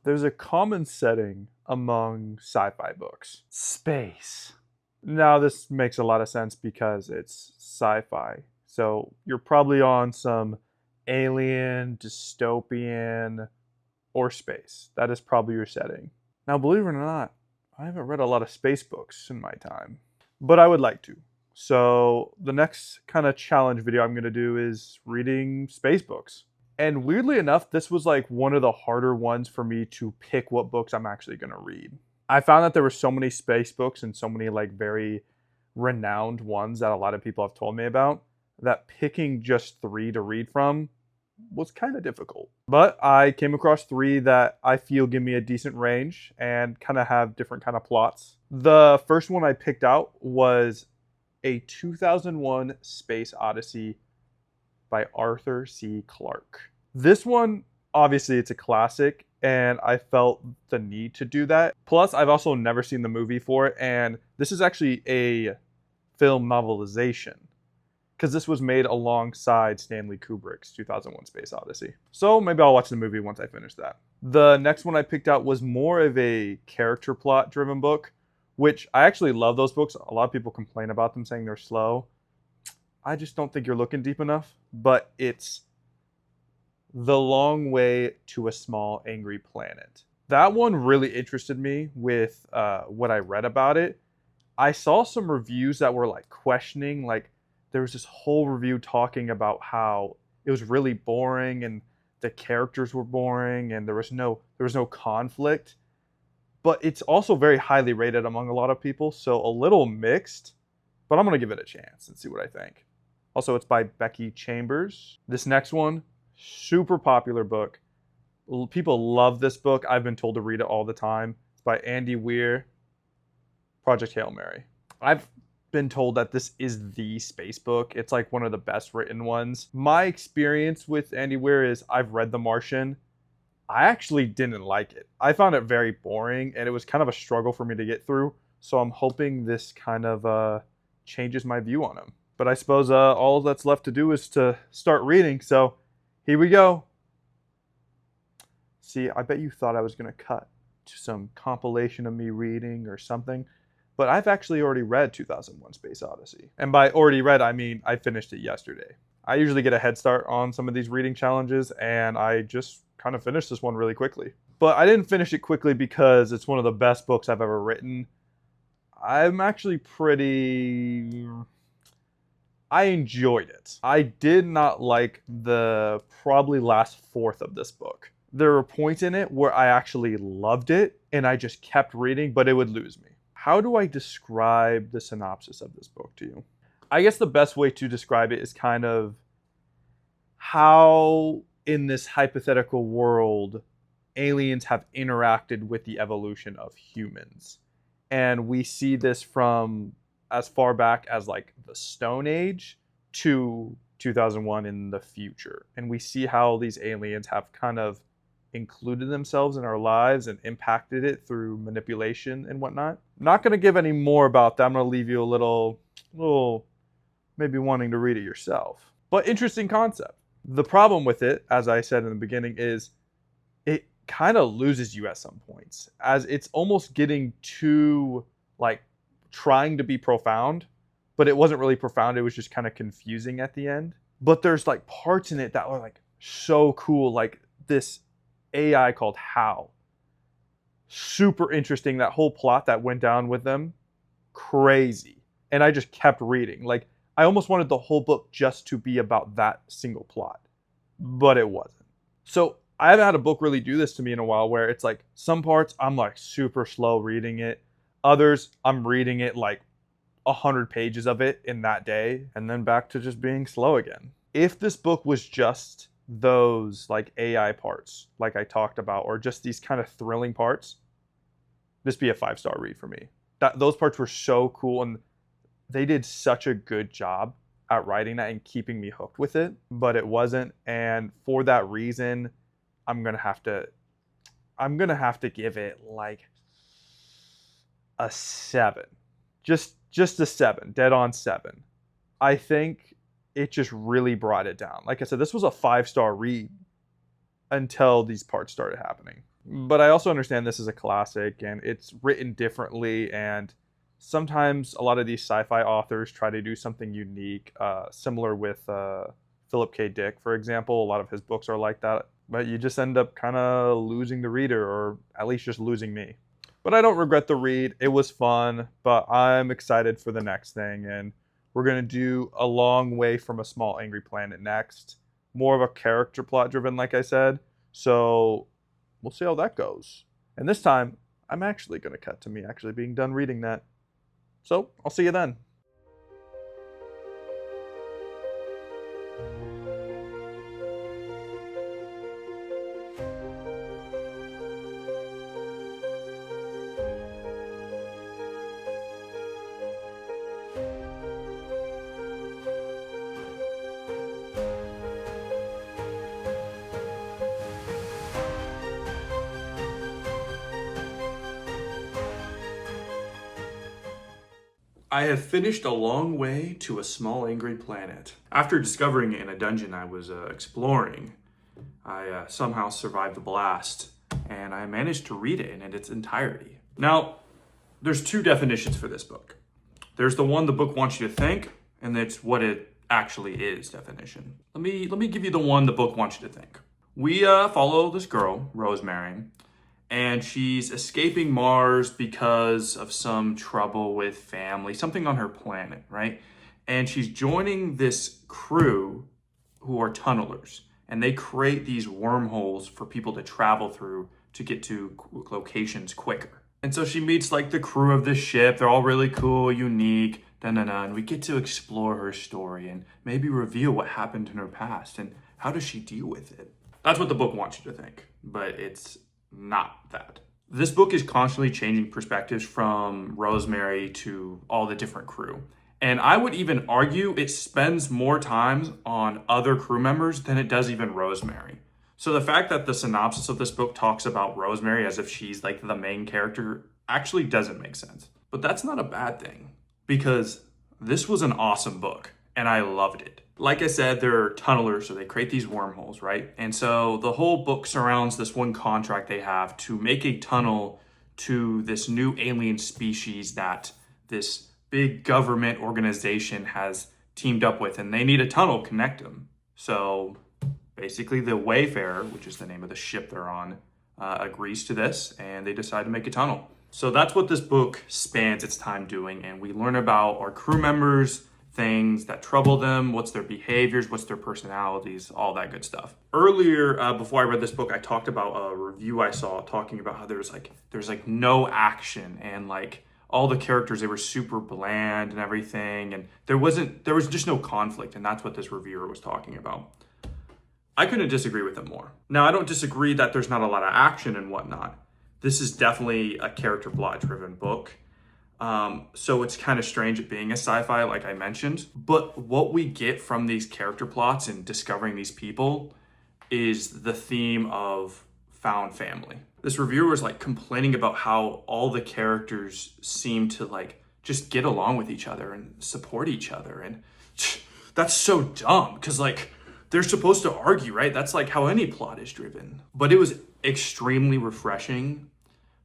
There's a common setting among sci-fi books. Space. Now this makes a lot of sense because it's sci-fi. So you're probably on some alien, dystopian, or space. That is probably your setting. Now, believe it or not, I haven't read a lot of space books in my time, but I would like to. So the next kind of challenge video I'm going to do is reading space books. And weirdly enough, this was like one of the harder ones for me to pick what books I'm actually going to read. I found that there were so many space books and so many like very renowned ones that a lot of people have told me about that picking just 3 to read from was kind of difficult. But I came across 3 that I feel give me a decent range and kind of have different kind of plots. The first one I picked out was a 2001 Space Odyssey by Arthur C. Clarke. This one, obviously, it's a classic, and I felt the need to do that. Plus, I've also never seen the movie for it, and this is actually a film novelization because this was made alongside Stanley Kubrick's 2001 Space Odyssey. So maybe I'll watch the movie once I finish that. The next one I picked out was more of a character plot driven book, which I actually love those books. A lot of people complain about them saying they're slow. I just don't think you're looking deep enough, but it's The Long Way to a Small Angry Planet. That one really interested me with what I read about it. I saw some reviews that were like questioning, like there was this whole review talking about how it was really boring and the characters were boring and there was no conflict. But it's also very highly rated among a lot of people, so a little mixed, but I'm going to give it a chance and see what I think. Also, it's by Becky Chambers. This next one, super popular book. People love this book. I've been told to read it all the time. It's by Andy Weir, Project Hail Mary. I've been told that this is the space book. It's like one of the best written ones. My experience with Andy Weir is I've read The Martian. I actually didn't like it. I found it very boring and it was kind of a struggle for me to get through. So I'm hoping this kind of changes my view on him. But I suppose all that's left to do is to start reading. So here we go. See, I bet you thought I was going to cut to some compilation of me reading or something. But I've actually already read 2001 Space Odyssey. And by already read, I mean I finished it yesterday. I usually get a head start on some of these reading challenges, and I just kind of finished this one really quickly. But I didn't finish it quickly because it's one of the best books I've ever written. I'm actually I enjoyed it. I did not like the probably last fourth of this book. There were points in it where I actually loved it and I just kept reading, but it would lose me. How do I describe the synopsis of this book to you? I guess the best way to describe it is kind of how in this hypothetical world aliens have interacted with the evolution of humans. And we see this from as far back as like the Stone Age to 2001 in the future. And we see how these aliens have kind of included themselves in our lives and impacted it through manipulation and whatnot. I'm not going to give any more about that. I'm going to leave you a little maybe wanting to read it yourself. But interesting concept. The problem with it, as I said in the beginning, is it kind of loses you at some points, as it's almost getting too like trying to be profound, but it wasn't really profound. It was just kind of confusing at the end. But there's like parts in it that were like so cool, like this AI called Hal. Super interesting. That whole plot that went down with them, crazy. And I just kept reading. Like I almost wanted the whole book just to be about that single plot, but it wasn't. So I haven't had a book really do this to me in a while, where it's like some parts I'm like super slow reading it. Others, I'm reading it like 100 pages of it in that day, and then back to just being slow again. If this book was just those like AI parts, like I talked about, or just these kind of thrilling parts, this be a 5-star read for me. Those parts were so cool, and they did such a good job at writing that and keeping me hooked with it, but it wasn't. And for that reason, I'm gonna have to give it like a 7. Just a 7, dead on 7. I think it just really brought it down. Like I said, this was a 5-star read until these parts started happening. But I also understand this is a classic and it's written differently, and sometimes a lot of these sci-fi authors try to do something unique, similar with Philip K. Dick, for example. A lot of his books are like that, but you just end up kind of losing the reader, or at least just losing me. But I don't regret the read. It was fun, but I'm excited for the next thing, and we're going to do A Long Way from a Small Angry Planet next. More of a character plot driven, like I said. So we'll see how that goes. And this time, I'm actually going to cut to me actually being done reading that. So I'll see you then. I have finished A Long Way to a Small Angry Planet. After discovering it in a dungeon I was exploring, I somehow survived the blast, and I managed to read it in its entirety. Now, there's two definitions for this book. There's the one the book wants you to think, and it's what it actually is definition. Let me give you the one the book wants you to think. We follow this girl, Rosemary, and she's escaping Mars because of some trouble with family, something on her planet, right? And she's joining this crew who are tunnelers, and they create these wormholes for people to travel through to get to locations quicker. And so she meets like the crew of this ship. They're all really cool, unique, and we get to explore her story and maybe reveal what happened in her past and how does she deal with it. That's what the book wants you to think, but it's not that. This book is constantly changing perspectives from Rosemary to all the different crew. And I would even argue it spends more time on other crew members than it does even Rosemary. So the fact that the synopsis of this book talks about Rosemary as if she's like the main character actually doesn't make sense. But that's not a bad thing, because this was an awesome book and I loved it. Like I said, they're tunnelers, so they create these wormholes, right? And so the whole book surrounds this one contract they have to make a tunnel to this new alien species that this big government organization has teamed up with, and they need a tunnel to connect them. So basically the Wayfarer, which is the name of the ship they're on, agrees to this, and they decide to make a tunnel. So that's what this book spans its time doing, and we learn about our crew members, things that trouble them, what's their behaviors, what's their personalities, all that good stuff. Earlier, before I read this book, I talked about a review I saw talking about how there's no action, and like all the characters, they were super bland and everything, and there was just no conflict, and that's what this reviewer was talking about. I couldn't disagree with him more. Now, I don't disagree that there's not a lot of action and whatnot. This is definitely a character plot driven book. So it's kind of strange it being a sci-fi, like I mentioned. But what we get from these character plots and discovering these people is the theme of found family. This reviewer was like complaining about how all the characters seem to like just get along with each other and support each other. And that's so dumb, because like they're supposed to argue, right? That's like how any plot is driven. But it was extremely refreshing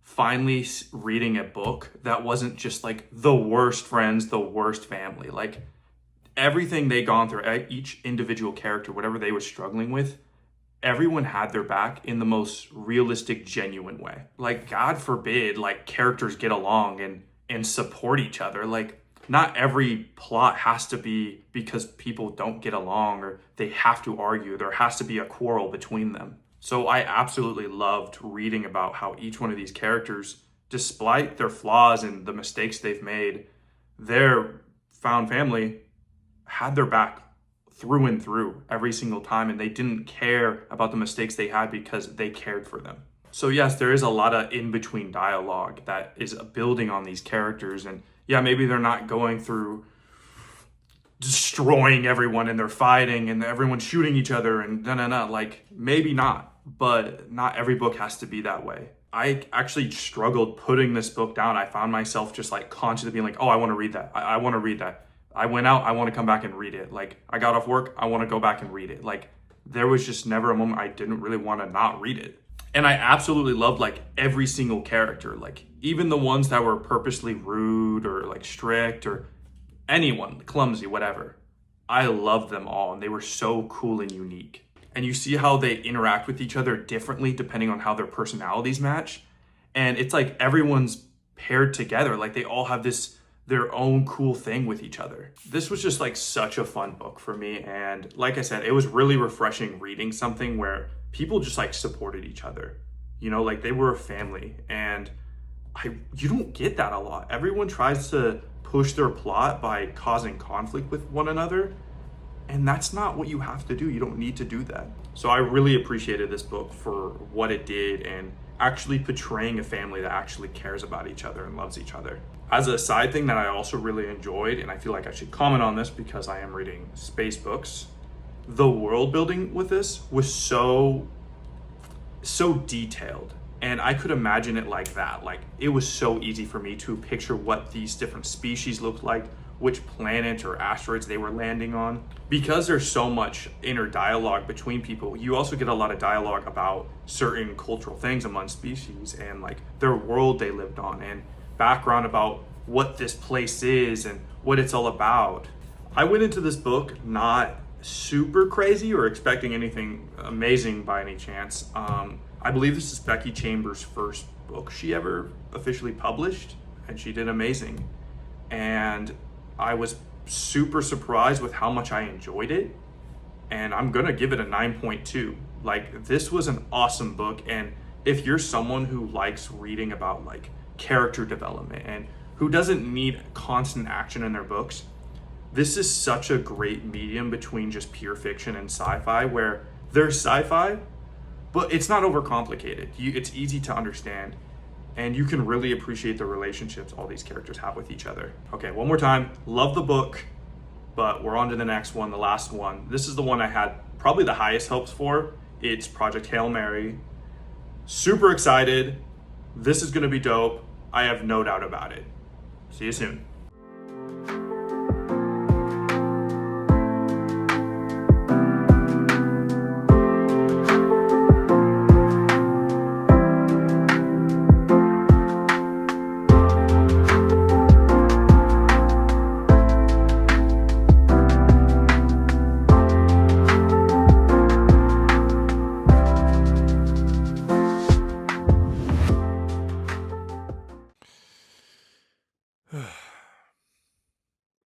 finally reading a book that wasn't just like the worst friends, the worst family. Like everything they gone through, each individual character, whatever they were struggling with, everyone had their back in the most realistic, genuine way. Like, God forbid, like characters get along and support each other. Like, not every plot has to be because people don't get along or they have to argue. There has to be a quarrel between them. So I absolutely loved reading about how each one of these characters, despite their flaws and the mistakes they've made, their found family had their back through and through every single time, and they didn't care about the mistakes they had because they cared for them. So yes, there is a lot of in-between dialogue that is building on these characters, and yeah, maybe they're not going through destroying everyone and they're fighting and everyone's shooting each other and like maybe not, but not every book has to be that way. I actually struggled putting this book down. I found myself just like constantly being like, oh, I want to read that. I want to read that. I went out, I want to come back and read it. Like I got off work, I want to go back and read it. Like there was just never a moment I didn't really want to not read it. And I absolutely loved like every single character, like even the ones that were purposely rude or like strict or anyone, clumsy, whatever. I loved them all and they were so cool and unique. And you see how they interact with each other differently depending on how their personalities match. And it's like everyone's paired together, like they all have this their own cool thing with each other. This was just like such a fun book for me, and like I said, it was really refreshing reading something where people just like supported each other. You know, like they were a family, and you don't get that a lot. Everyone tries to push their plot by causing conflict with one another, and that's not what you have to do. You don't need to do that. So I really appreciated this book for what it did and actually portraying a family that actually cares about each other and loves each other. As a side thing that I also really enjoyed, and I feel like I should comment on this because I am reading space books, the world building with this was so detailed, and I could imagine it like that. Like it was so easy for me to picture what these different species looked like, which planet or asteroids they were landing on. Because there's so much inner dialogue between people, you also get a lot of dialogue about certain cultural things among species and like their world they lived on and background about what this place is and what it's all about. I went into this book not super crazy or expecting anything amazing by any chance. I believe this is Becky Chambers' first book she ever officially published, and she did amazing. And I was super surprised with how much I enjoyed it, and I'm gonna give it a 9.2. Like this was an awesome book, and if you're someone who likes reading about like character development and who doesn't need constant action in their books, this is such a great medium between just pure fiction and sci-fi, where there's sci-fi, but it's not overcomplicated. It's easy to understand, and you can really appreciate the relationships all these characters have with each other. Okay, one more time. Love the book, but we're on to the next one, the last one. This is the one I had probably the highest hopes for. It's Project Hail Mary. Super excited. This is gonna be dope. I have no doubt about it. See you soon.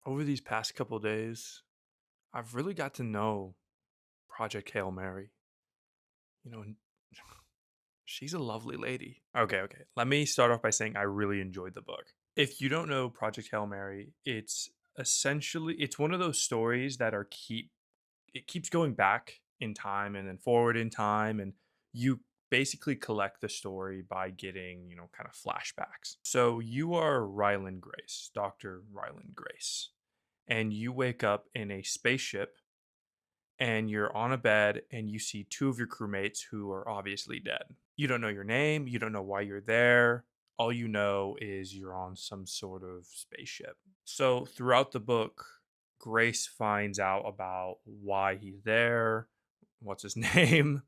Over these past couple days, I've really got to know Project Hail Mary. You know, she's a lovely lady. Okay. Let me start off by saying I really enjoyed the book. If you don't know Project Hail Mary, it's one of those stories that it keeps going back in time and then forward in time, and you basically collect the story by getting, kind of flashbacks. So you are Ryland Grace, Dr. Ryland Grace, and you wake up in a spaceship and you're on a bed and you see two of your crewmates who are obviously dead. You don't know your name, you don't know why you're there. All you know is you're on some sort of spaceship. So throughout the book, Grace finds out about why he's there, what's his name,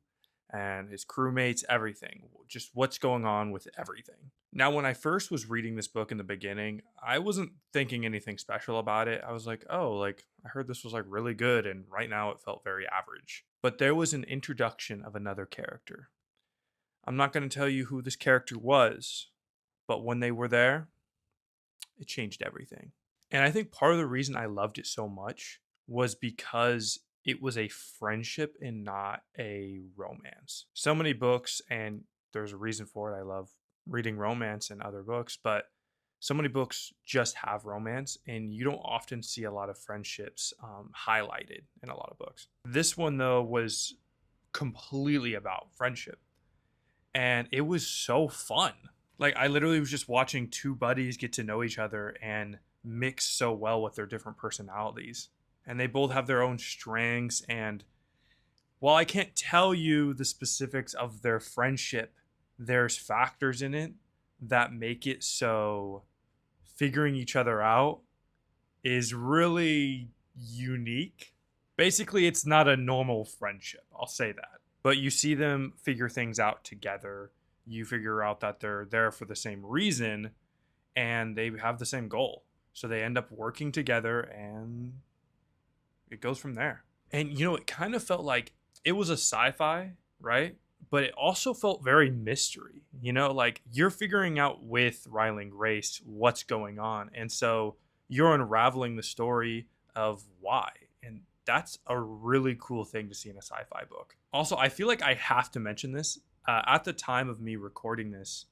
and his crewmates, everything. Just what's going on with everything. Now, when I first was reading this book in the beginning, I wasn't thinking anything special about it. I was like, oh, like I heard this was like really good, and right now it felt very average. But there was an introduction of another character. I'm not going to tell you who this character was, but when they were there, it changed everything. And I think part of the reason I loved it so much was because it was a friendship and not a romance. So many books, and there's a reason for it. I love reading romance and other books, but so many books just have romance, and you don't often see a lot of friendships highlighted in a lot of books. This one, though, was completely about friendship, and it was so fun. Like, I literally was just watching two buddies get to know each other and mix so well with their different personalities. And they both have their own strengths. And while I can't tell you the specifics of their friendship, there's factors in it that make it so figuring each other out is really unique. Basically, it's not a normal friendship. I'll say that. but you see them figure things out together. You figure out that they're there for the same reason and they have the same goal. So they end up working together and it goes from there. And it kind of felt like it was a sci-fi, right? But it also felt very mystery. Like you're figuring out with Ryland Grace what's going on. And so you're unraveling the story of why. And that's a really cool thing to see in a sci-fi book. Also, I feel like I have to mention this. At the time of me recording this,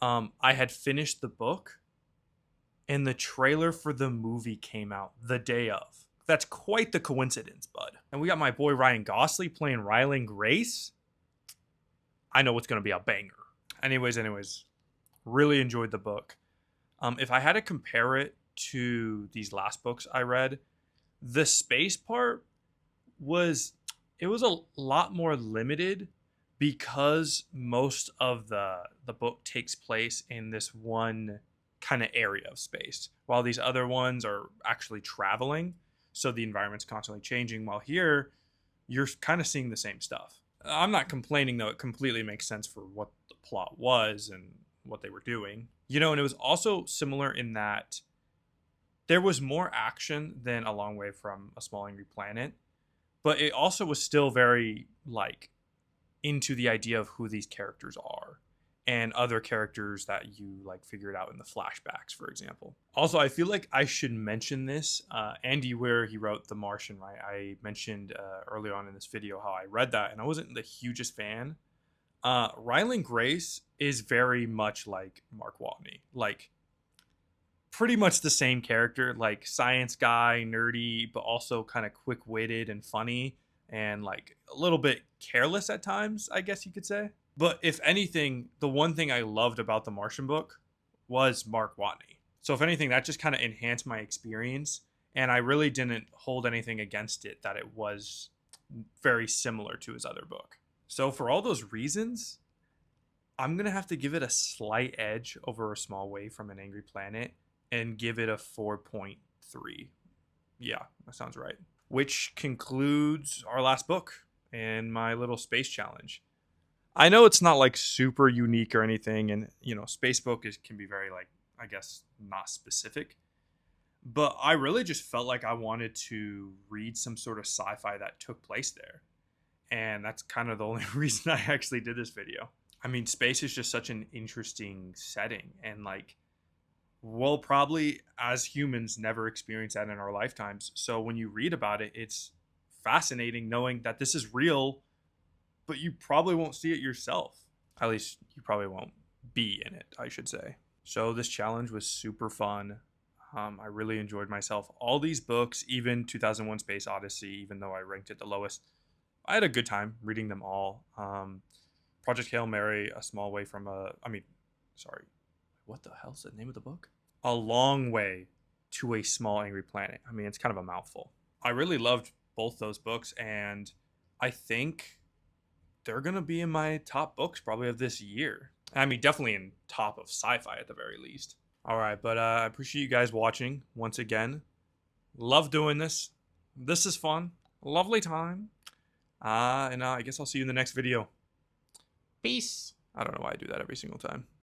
I had finished the book and the trailer for the movie came out the day of. That's quite the coincidence, bud. And we got my boy Ryan Gosling playing Ryland Grace. I know it's going to be a banger. Anyways, really enjoyed the book. If I had to compare it to these last books I read, the space part was a lot more limited because most of the book takes place in this one kind of area of space, while these other ones are actually traveling. So the environment's constantly changing, while here you're kind of seeing the same stuff. I'm not complaining, though. It completely makes sense for what the plot was and what they were doing. And it was also similar in that there was more action than A Long Way from a Small Angry Planet, but it also was still very, into the idea of who these characters are and other characters that you figured out in the flashbacks, for example. Also, I feel like I should mention this. Andy Weir, he wrote The Martian, right? I mentioned earlier on in this video how I read that and I wasn't the hugest fan. Ryland Grace is very much like Mark Watney, pretty much the same character, science guy, nerdy, but also kind of quick-witted and funny and a little bit careless at times, I guess you could say. But if anything, the one thing I loved about the Martian book was Mark Watney. So if anything, that just kind of enhanced my experience. And I really didn't hold anything against it that it was very similar to his other book. So for all those reasons, I'm going to have to give it a slight edge over A Small Way from an Angry Planet and give it a 4.3. Yeah, that sounds right. Which concludes our last book and my little space challenge. I know it's not super unique or anything, and space book can be very I guess not specific, but I really just felt like I wanted to read some sort of sci-fi that took place there, and that's kind of the only reason I actually did this video. I mean, space is just such an interesting setting, and we'll probably as humans never experience that in our lifetimes. So when you read about it, it's fascinating knowing that this is real, but you probably won't see it yourself. At least you probably won't be in it, I should say. So this challenge was super fun. I really enjoyed myself. All these books, even 2001 Space Odyssey, even though I ranked it the lowest, I had a good time reading them all. Project Hail Mary, A Small Way from what the hell's the name of the book? A Long Way to a Small Angry Planet. I mean, it's kind of a mouthful. I really loved both those books, and I think they're going to be in my top books probably of this year. I mean, definitely in top of sci-fi at the very least. All right, but I appreciate you guys watching once again. Love doing this. This is fun. Lovely time. And I guess I'll see you in the next video. Peace. I don't know why I do that every single time.